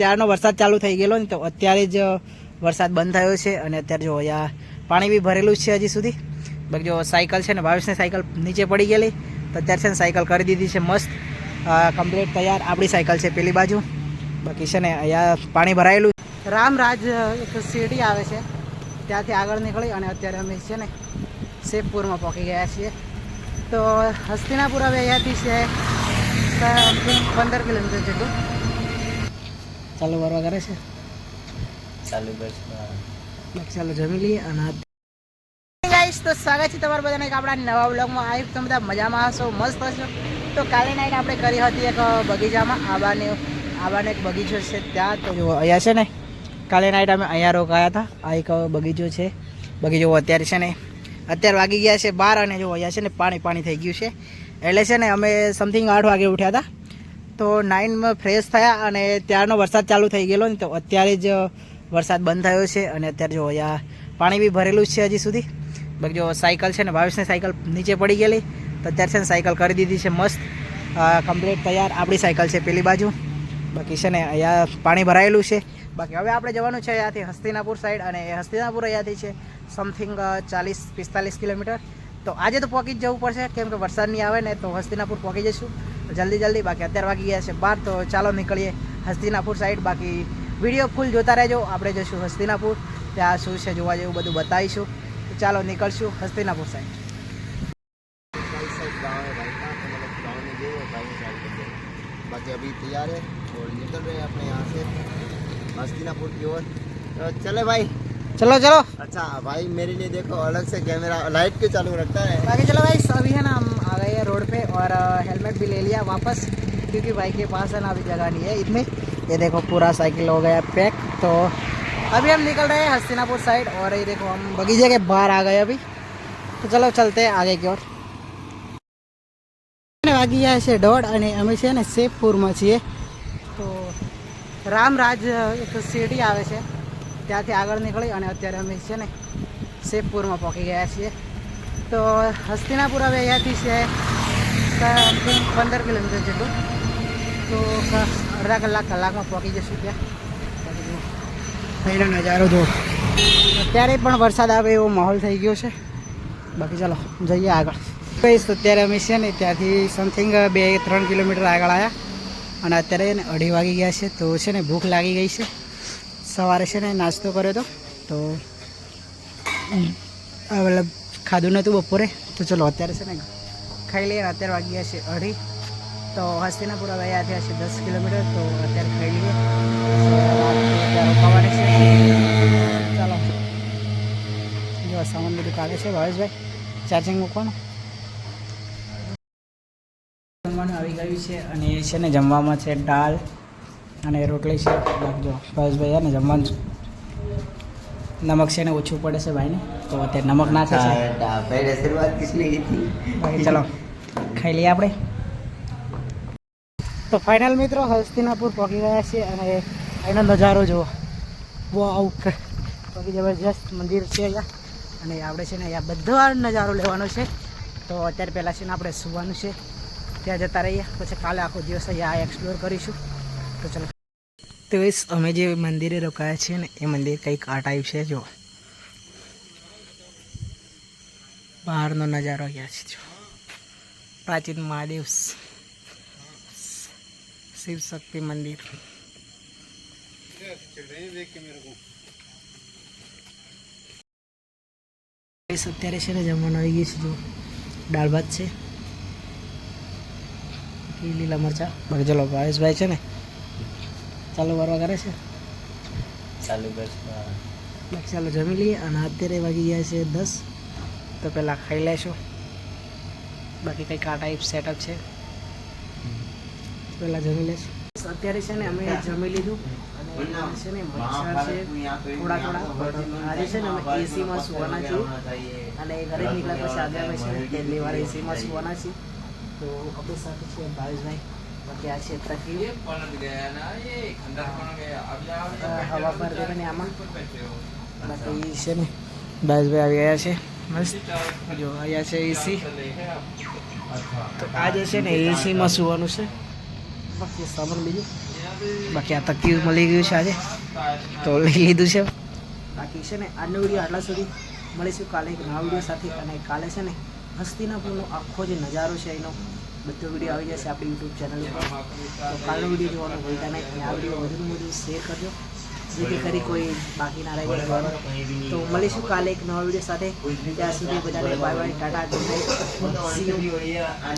ત્યારનો વરસાદ ચાલુ થઈ ગયેલો ને તો અત્યારે જ વરસાદ બંધ થયો છે અને અત્યારે જો અહીંયા પાણી બી ભરેલું છે હજી સુધી. બાકી જો સાયકલ છે ને ભાવેશની સાયકલ નીચે પડી ગયેલી તો અત્યારે છે ને સાયકલ કરી દીધી છે મસ્ત કમ્પ્લીટ તૈયાર. આપણી સાયકલ છે પેલી બાજુ. બાકી છે ને અહીંયા પાણી ભરાયેલું. રામરાજ એક શેરડી આવે છે ત્યાંથી આગળ નીકળી અને અત્યારે અમે છે ને શેખપુરમાં પહોંચી ગયા છીએ. તો હસ્તિનાપુર હવે અહીંયાથી છે 15 કિલોમીટર જેટલું. ચાલુ વરવા કરે છે ચાલુ બસ. ચાલો જમી લઈએ. અને ગાઈસ તો સ્વાગત છે તમારા બધાને એક આપણા નવા વ્લોગમાં. આવી તમે બધા મજામાં હશો, મસ્ત હશો. તો કાલે નાઈટ આપણે કરી હતી એક બગીચામાં આબાનો એક બગીચો છે ત્યાં. તો જો અહીંયા છે ને કાલે નાઈટ અમે અહીંયા રોકાયા હતા. આ એક બગીચો છે. બગીચો અત્યારે છે ને અત્યારે વાગી ગયા છે 12 અને જો અહીંયા છે ને પાણી થઈ ગયું છે. એટલે છે ને અમે સમથિંગ 8 વાગે ઉઠ્યા હતા. તો 9માં ફ્રેશ થયા અને ત્યારનો વરસાદ ચાલુ થઈ ગયેલો ને તો અત્યારે જ વરસાદ બંધ થયો છે અને અત્યારે જો અહીંયા પાણી બી ભરેલું છે હજી સુધી. બાકી જો સાયકલ છે ને ભાવેશની સાયકલ નીચે પડી ગયેલી તો અત્યારે છે ને સાયકલ કરી દીધી છે મસ્ત કમ્પ્લીટ તૈયાર. આપણી સાયકલ છે પેલી બાજુ. બાકી છે ને અહીંયા પાણી ભરાયેલું છે. બાકી હવે આપણે જવાનું છે અહીંયાથી હસ્તિનાપુર સાઈડ અને હસ્તિનાપુર અહીંયાથી છે સમથિંગ 40-45 કિલોમીટર. તો આજે તો પહોંચી જ જવું પડશે કેમ કે વરસાદ નહીં આવે ને તો હસ્તિનાપુર પહોંચી જઈશું જલ્દી. બાકી અત્યારે વાગી ગયા છે 12 તો ચાલો નીકળીએ હસ્તિનાપુર સાઈડ. બાકી વિડીયો ફૂલ જોતા રહેજો. આપણે જઈશું હસ્તિનાપુર, ત્યાં શું છે જોવા જેવું બધું બતાવીશું. તો ચાલો નીકળશું हस्तिनापुर साइड. बाकी अभी तैयार है और निकल रहे हैं अपने यहाँ से हस्तिनापुर की ओर. तो चले भाई, चलो. अच्छा भाई मेरे लिए देखो अलग से कैमरा लाइट क्यों चालू रखता है. बाकी चलो भाई अभी है ना हम आ गए हैं रोड पे और हेलमेट भी ले लिया वापस क्योंकि भाई के पास है ना अभी जगह नहीं है इतनी. ये देखो पूरा साइकिल हो गया पैक. तो अभी हम निकल रहे हैं हस्तिनापुर साइड और ये देखो हम बगीचे के बाहर आ गए अभी. तो चलो चलते हैं आगे की ओर. वागी ગયા છે 1:30 અને અમે છે ને શેખપુરમાં છીએ. તો રામરાજ એક શેરડી આવે છે ત્યાંથી આગળ નીકળી અને અત્યારે અમે છે ને શેખપુરમાં પહોંચી ગયા છીએ. તો હસ્તિનાપુર હવે અહીંયાથી છે 15 કિલોમીટર જેટલું. તો અડધા કલાકમાં પહોંચી જશું ત્યાં. અહીંનો નજારો જો અત્યારે પણ વરસાદ આવે એવો માહોલ થઈ ગયો છે. બાકી ચાલો જઈએ આગળ. કહીશ તો અત્યારે અમે છે ને ત્યાંથી સમથિંગ 2-3 કિલોમીટર આગળ આવ્યા અને અત્યારે ને 2:30 વાગી ગયા છે. તો છે ને ભૂખ લાગી ગઈ છે. સવારે છે ને નાસ્તો કર્યો હતો તો મતલબ ખાધું નહોતું બપોરે. તો ચલો અત્યારે છે ને ખાઈ લઈએ. અત્યારે વાગી ગયા છે 2:30. તો હસ્તિનાપુર હવે અહીંયાથી છે 10 કિલોમીટર. તો અત્યારે ખાઈ લઈએ. અત્યારે ખાવાની છે. ચાલો જો સામાન બધું કાઢે છે ભાવેશભાઈ, ચાર્જિંગ મૂકવાનું. જમવાનું આવી ગયું છે અને એ છે ને જમવામાં છે દાળ અને રોટલી છે. જો ભાવેશભાઈ ને જમવાનું નમક છે ને ઓછું પડે છે ભાઈને તો અત્યારે નમક નાખે છે. બાકી ચાલો ખાઈ લઈએ આપણે. તો ફાઇનલ મિત્રો હસ્તિનાપુર પહોંચી ગયા છે અને એનો નજારો જુઓ. વાવ, બાકી જબરજસ્ત મંદિર છે અહીંયા અને આપણે છે ને અહીંયા બધો નજારો લેવાનો છે. તો અત્યારે પહેલાં છે ને આપણે સુવાનું છે, ત્યાં જતા રહીએ પછી કાલે આખો દિવસ અહીંયા એક્સપ્લોર કરીશું. તો ચલો. તો અમે જે મંદિરે રોકાયા છીએ ને એ મંદિર કંઈક આ ટાઈપ છે. જો બહારનો નજારો અહીંયા છે. જો પ્રાચીન મહાદેવ शिव शक्ति मंदिर. અત્યારે છે ને જમવાનું આવી ગયું છે. જો દાળ ભાત છે, લીલા મરચા. બાકી ચલો ભાવેશભાઈ છે ને ચાલુ વરવા કરે છે ચાલુ બસ. બાકી ચાલો જમી લઈએ. અને અત્યારે વાગી ગયા છે 10. તો પહેલાં ખાઈ લેશું. બાકી કંઈક આ ટાઈપ સેટઅપ છે. પહેલાં જમી લઈશું. અત્યારે છે ને અમે જમી લીધું અને છે ને મચ્છર છે થોડા. આજે છે ને અમે એસીમાં સુવાના છીએ અને ઘરે નીકળ્યા પછી આજે અમે છે ને પહેલી વાર એસીમાં સુવાના છીએ. તો આપણી સાથે છે ભાવેશભાઈ. બાકી આ છે તકીઓ હવા પર દે ને આમાં. બાકી છે ને ભાવેશભાઈ આવી ગયા છે મસ્ત. જો અહીંયા છે એસી. તો આજે છે ને એસીમાં સુવાનું છે. બાકી સામાન બીજું બાકી આ તકીયું મળી ગયું છે આજે તો લઈ લીધું છે. બાકી છે ને આજનો વિડીયો આટલા સુધી. મળીશું કાલે એક નવા વિડીયો સાથે. અને કાલે છે ને હસ્તિનાપુરનો આખો જે નજારો છે એનો બધો વિડીયો આવી જશે આપણી યુટ્યુબ ચેનલ ઉપર. તો કાલનો વિડીયો જોવાનું ભૂલતા નહીં અને આ વિડીયો વધુમાં વધુ શેર કરજો જેથી કરી કોઈ બાકી ના રહી જાય. તો મળીશું કાલે એક નવા વિડીયો સાથે. ત્યાં સુધી બધાને bye bye, Tata, good night, C you.